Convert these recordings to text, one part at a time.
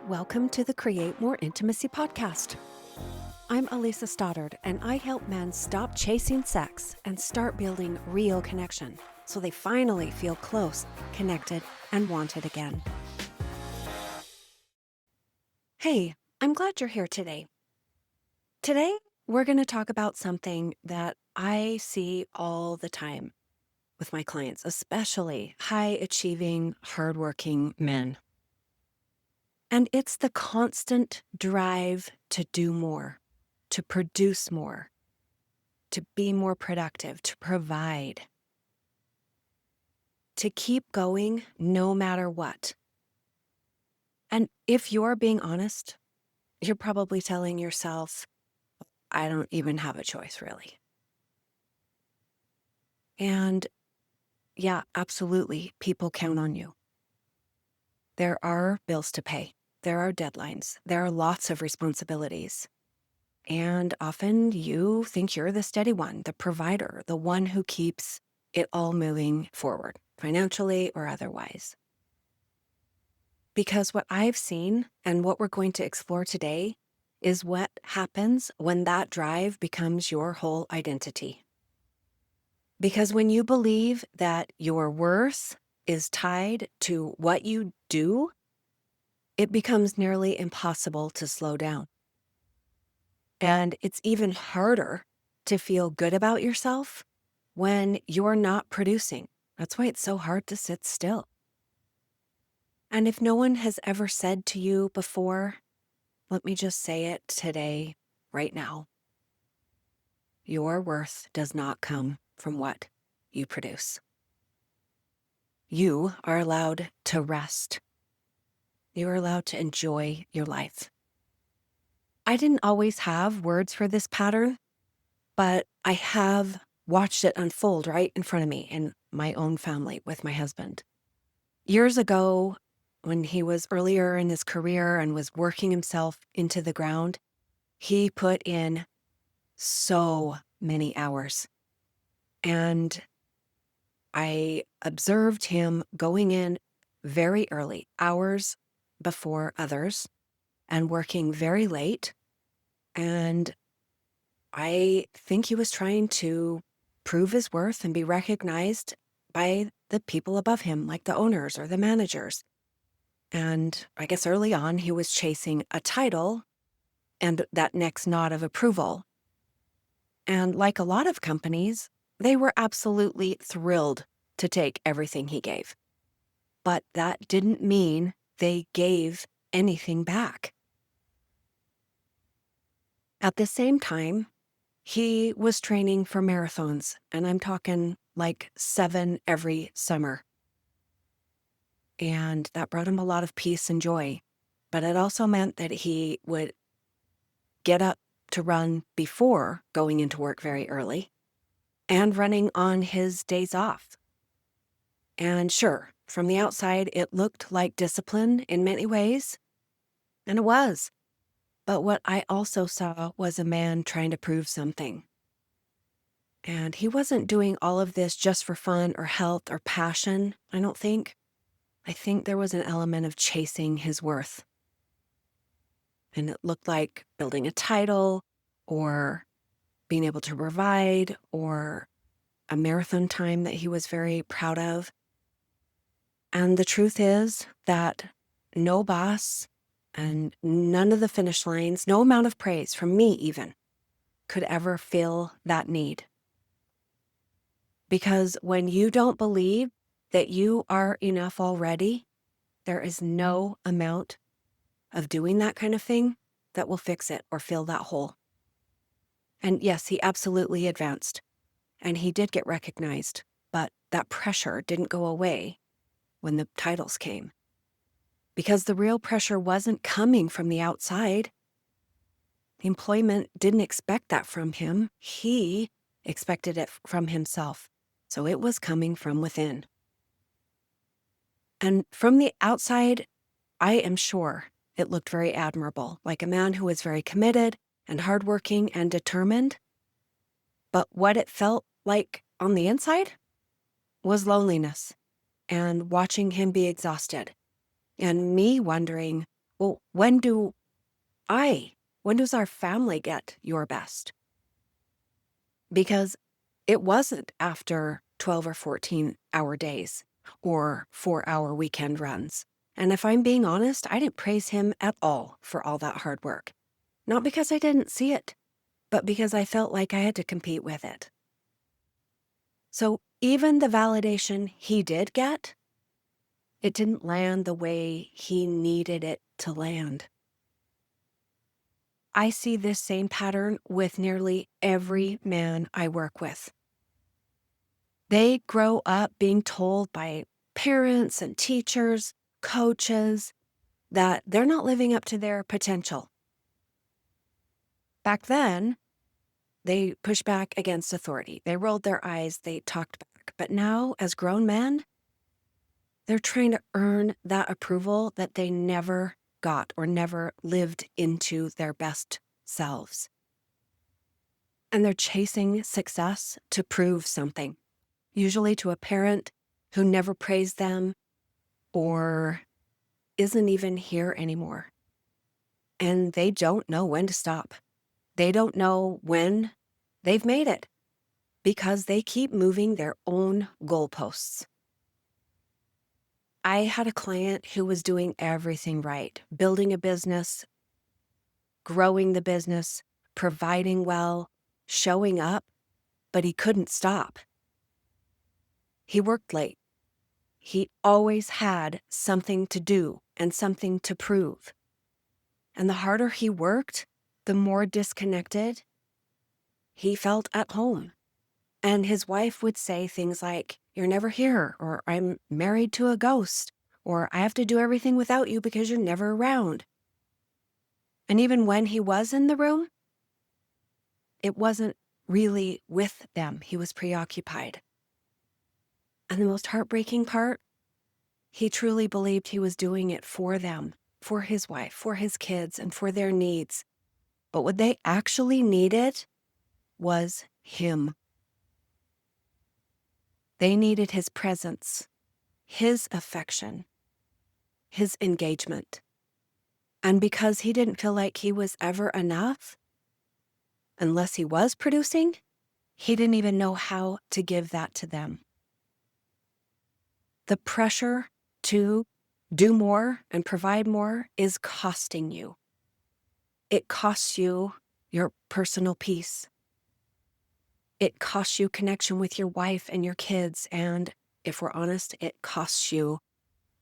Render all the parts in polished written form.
Welcome to the Create More Intimacy podcast. I'm Elisa Stoddard, and I help men stop chasing sex and start building real connection so they finally feel close, connected, and wanted again. Hey, I'm glad you're here today. Today, we're going to talk about something that I see all the time with my clients, especially high-achieving, hardworking men. And it's the constant drive to do more, to produce more, to be more productive, to provide, to keep going no matter what. And if you're being honest, you're probably telling yourself, I don't even have a choice, really. And yeah, absolutely, people count on you. There are bills to pay. There are deadlines. There are lots of responsibilities. And often you think you're the steady one, the provider, the one who keeps it all moving forward, financially or otherwise. Because what I've seen and what we're going to explore today is what happens when that drive becomes your whole identity. Because when you believe that your worth is tied to what you do, it becomes nearly impossible to slow down. And it's even harder to feel good about yourself when you're not producing. That's why it's so hard to sit still. And if no one has ever said to you before, let me just say it today, right now. Your worth does not come from what you produce. You are allowed to rest. You are allowed to enjoy your life. I didn't always have words for this pattern, but I have watched it unfold right in front of me in my own family with my husband. Years ago, when he was earlier in his career and was working himself into the ground, he put in so many hours. And I observed him going in very early, hours before others, and working very late. And I think he was trying to prove his worth and be recognized by the people above him, like the owners or the managers. And I guess early on, he was chasing a title and that next nod of approval. And like a lot of companies, they were absolutely thrilled to take everything he gave. But that didn't mean they gave anything back. At the same time, he was training for marathons, and I'm talking like 7 every summer. And that brought him a lot of peace and joy. But it also meant that he would get up to run before going into work very early and running on his days off. And sure, from the outside, it looked like discipline in many ways, and it was. But what I also saw was a man trying to prove something. And he wasn't doing all of this just for fun or health or passion, I don't think. I think there was an element of chasing his worth. And it looked like building a title or being able to provide or a marathon time that he was very proud of. And the truth is that no boss and none of the finish lines, no amount of praise from me even, could ever fill that need. Because when you don't believe that you are enough already, there is no amount of doing that kind of thing that will fix it or fill that hole. And yes, he absolutely advanced, and he did get recognized, but that pressure didn't go away when the titles came. Because the real pressure wasn't coming from the outside. The employment didn't expect that from him. He expected it from himself. So it was coming from within. And from the outside, I am sure it looked very admirable, like a man who was very committed and hardworking and determined. But what it felt like on the inside was loneliness and watching him be exhausted and me wondering, Well, when does our family get your best? Because it wasn't after 12 or 14-hour days or 4-hour weekend runs. And if I'm being honest, I didn't praise him at all for all that hard work. Not because I didn't see it, but because I felt like I had to compete with it. So even the validation he did get, it didn't land the way he needed it to land. I see this same pattern with nearly every man I work with. They grow up being told by parents and teachers, coaches, that they're not living up to their potential. Back then, they pushed back against authority. They rolled their eyes, they talked back. But now, as grown men, they're trying to earn that approval that they never got or never lived into their best selves. And they're chasing success to prove something, usually to a parent who never praised them or isn't even here anymore. And they don't know when to stop. They don't know when they've made it because they keep moving their own goalposts. I had a client who was doing everything right, building a business, growing the business, providing well, showing up, but he couldn't stop. He worked late. He always had something to do and something to prove. And the harder he worked, the more disconnected he felt at home. And his wife would say things like, "You're never here," or "I'm married to a ghost," or "I have to do everything without you because you're never around." And even when he was in the room, it wasn't really with them. He was preoccupied. And the most heartbreaking part, he truly believed he was doing it for them, for his wife, for his kids, and for their needs. But what they actually needed was him. They needed his presence, his affection, his engagement. And because he didn't feel like he was ever enough, unless he was producing, he didn't even know how to give that to them. The pressure to do more and provide more is costing you. It costs you your personal peace. It costs you connection with your wife and your kids. And if we're honest, it costs you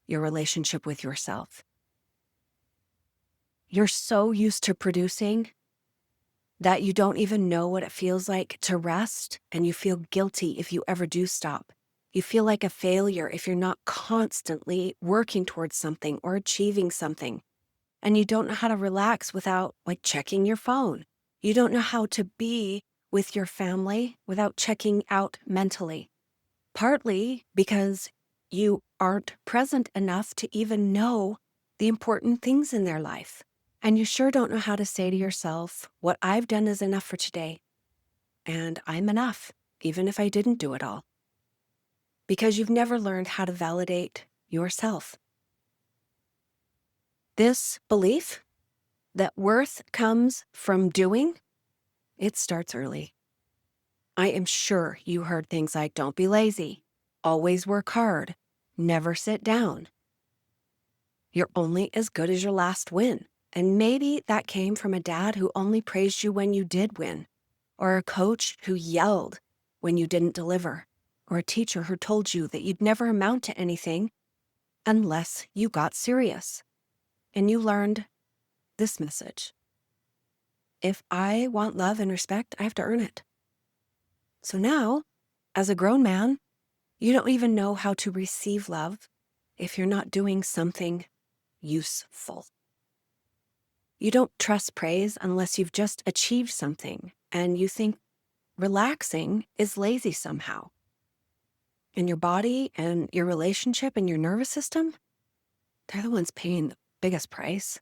your relationship with yourself. You're so used to producing that you don't even know what it feels like to rest, and you feel guilty if you ever do stop. You feel like a failure if you're not constantly working towards something or achieving something. And you don't know how to relax without checking your phone. You don't know how to be with your family without checking out mentally. Partly because you aren't present enough to even know the important things in their life. And you sure don't know how to say to yourself, what I've done is enough for today. And I'm enough, even if I didn't do it all. Because you've never learned how to validate yourself. This belief that worth comes from doing, it starts early. I am sure you heard things like, don't be lazy, always work hard, never sit down. You're only as good as your last win. And maybe that came from a dad who only praised you when you did win, or a coach who yelled when you didn't deliver, or a teacher who told you that you'd never amount to anything unless you got serious. And you learned this message. If I want love and respect, I have to earn it. So now, as a grown man, you don't even know how to receive love if you're not doing something useful. You don't trust praise unless you've just achieved something and you think relaxing is lazy somehow. And your body and your relationship and your nervous system, they're the ones paying the biggest price.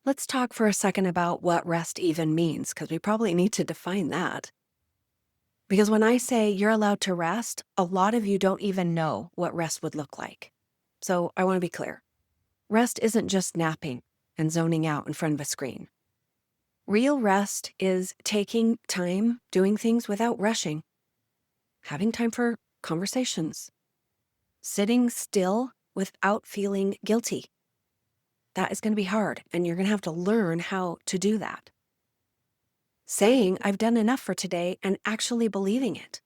Let's talk for a second about what rest even means, because we probably need to define that. Because when I say you're allowed to rest, a lot of you don't even know what rest would look like. So I want to be clear. Rest isn't just napping and zoning out in front of a screen. Real rest is taking time doing things without rushing, having time for conversations, sitting still without feeling guilty. That is going to be hard, and you're going to have to learn how to do that. Saying, I've done enough for today, and actually believing it.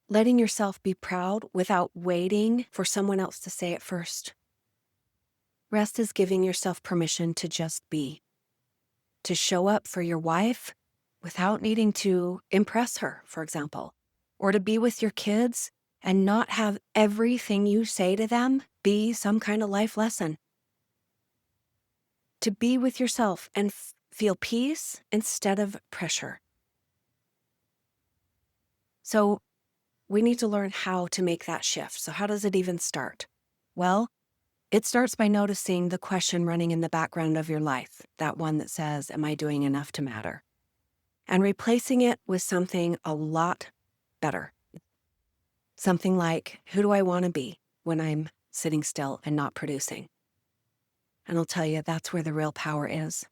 Letting yourself be proud without waiting for someone else to say it first. Rest is giving yourself permission to just be, to show up for your wife without needing to impress her, for example, or to be with your kids and not have everything you say to them be some kind of life lesson. To be with yourself and feel peace instead of pressure. So we need to learn how to make that shift. So how does it even start? Well, it starts by noticing the question running in the background of your life, that one that says, am I doing enough to matter? And replacing it with something a lot better. Something like, who do I want to be when I'm sitting still and not producing? And I'll tell you, that's where the real power is.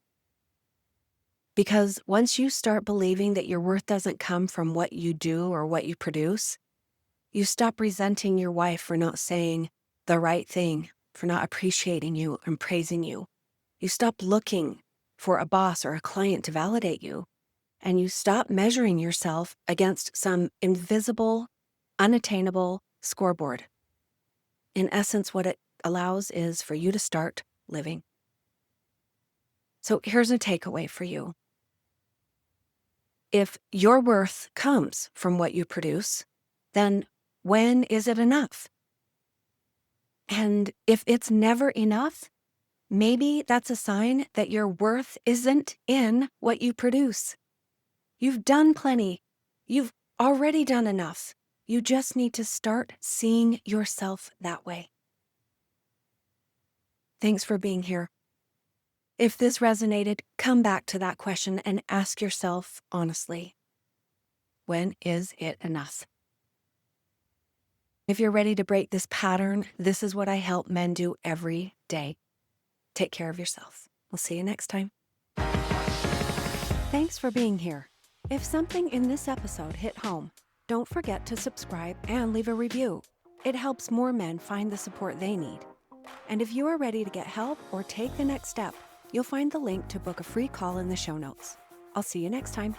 Because once you start believing that your worth doesn't come from what you do or what you produce, you stop resenting your wife for not saying the right thing, for not appreciating you and praising you. You stop looking for a boss or a client to validate you, and you stop measuring yourself against some invisible, unattainable scoreboard. In essence, what it allows is for you to start living. So here's a takeaway for you. If your worth comes from what you produce, then when is it enough? And if it's never enough, maybe that's a sign that your worth isn't in what you produce. You've done plenty. You've already done enough. You just need to start seeing yourself that way. Thanks for being here. If this resonated, come back to that question and ask yourself honestly, when is it enough? If you're ready to break this pattern, this is what I help men do every day. Take care of yourself. We'll see you next time. Thanks for being here. If something in this episode hit home, don't forget to subscribe and leave a review. It helps more men find the support they need. And if you are ready to get help or take the next step, you'll find the link to book a free call in the show notes. I'll see you next time.